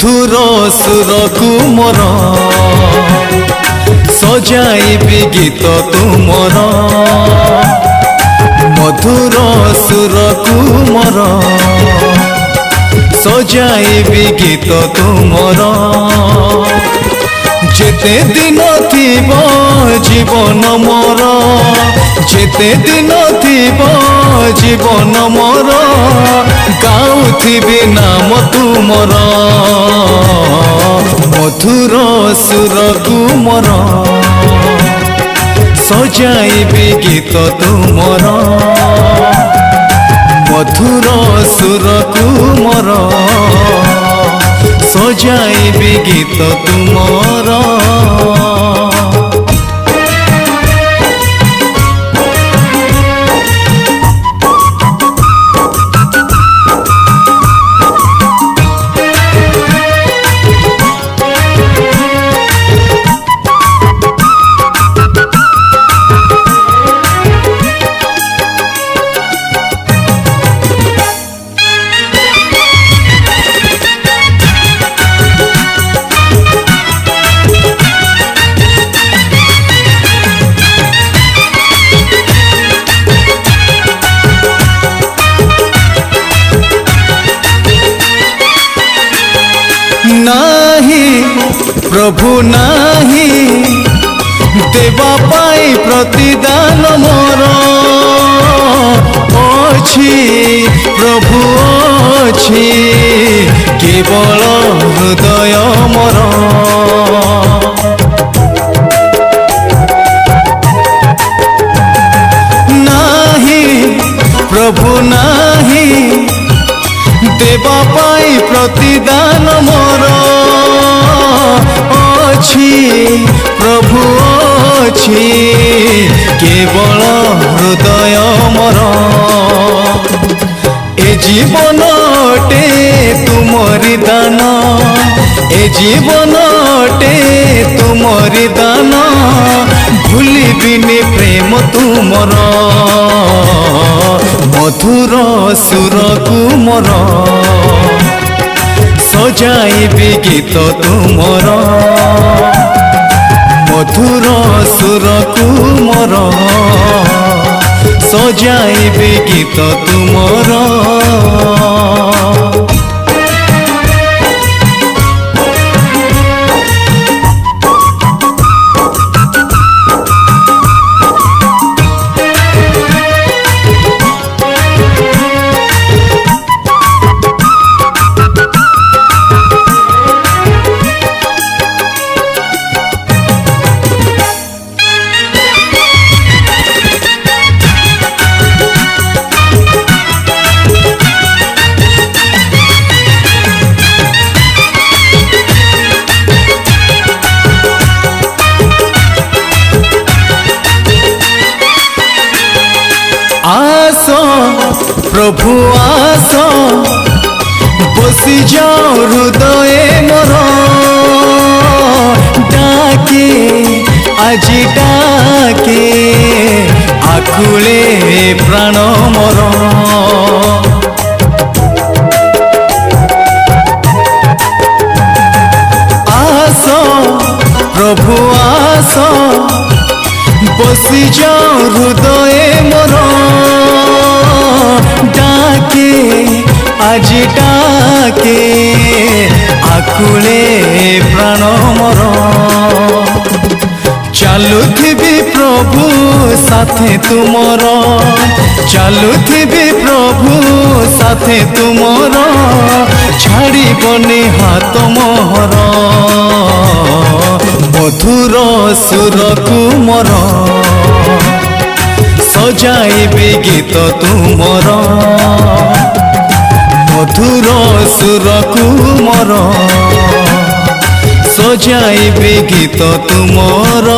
मधुर सुर को मोर सजाइबी गीत तुमर मधुर सुर को मोर सजाइबी गीत तुमर जेते दिन थीब जीवन मोर जेते दिन थीब जीवन मोर गाउथिबी नाम तुमर मधुर सुर को मोर सजाइबी गीत तुमर मधुर सुर को मोर सजाइबी गीत तुमर नाही प्रभु नाही देवा पाई प्रतिदान मोर अछि प्रभु अछि केवल हृदय मोर नाही प्रभु नाही देवा पाई प्रतिदान मोर अछि प्रभु अछि केवल हृदय मोर ए जीवनटे तुमरी दान ए जीवनटे तुमरी दान भूलिबिनी प्रेम तुमर मधुर सुर को मोर सजाइबी गीत तुमर मधुर सुर को मोर सजाइबी गीत तुमर आस प्रभु आस बसी जाओ हृदय मोर डाके आज डाके आकुले प्राण मोर आस प्रभु आस बसी जाओ हृदय मोर डाके आज डाके आकुले प्राण मोर चालुथिबी प्रभु साथे तुमर चालुथिबी प्रभु साथे तुमर छाड़बनी हाथ मोहर मधुर सुर को मोर सजाइबी गीत तुमर मधुर सुर को मोर सजाइबी गीत तुमर।